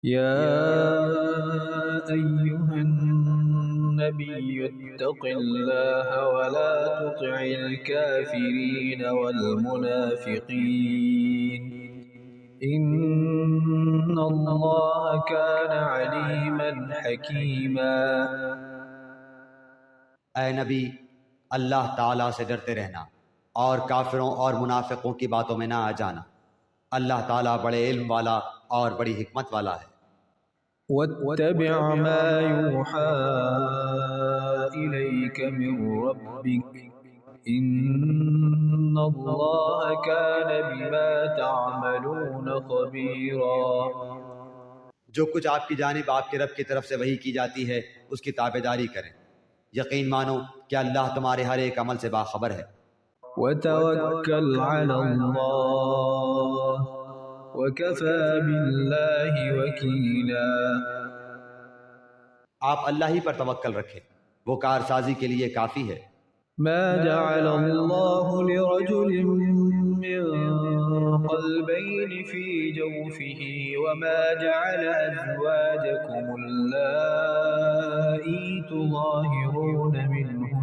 يا أيها النبي اتق الله ولا تطع الكافرين والمنافقين إن الله كان عليما حكيما۔ اے نبی، اللہ تعالیٰ سے ڈرتے رہنا اور کافروں اور منافقوں کی باتوں میں نہ آ جانا۔ اللہ تعالیٰ بڑے علم والا اور بڑی حکمت والا ہے۔ واتبع ما يوحى إليك من ربك إن الله كان بما تعملون خبيرا۔ جو کچھ آپ کی جانب آپ کے رب کی طرف سے وحی کی جاتی ہے اس کی تابع داری کریں، یقین مانو کہ اللہ تمہارے ہر ایک عمل سے باخبر ہے۔ وتوکل علی اللہ وکفی باللہ وکیلا۔ آپ اللہ ہی پر توکل رکھیں، وہ کارسازی کے لیے کافی ہے۔ ما جعل اللہ لرجل من قلبین فی جوفہ وما جعل ازواجکم اللائی تظاہرون منہن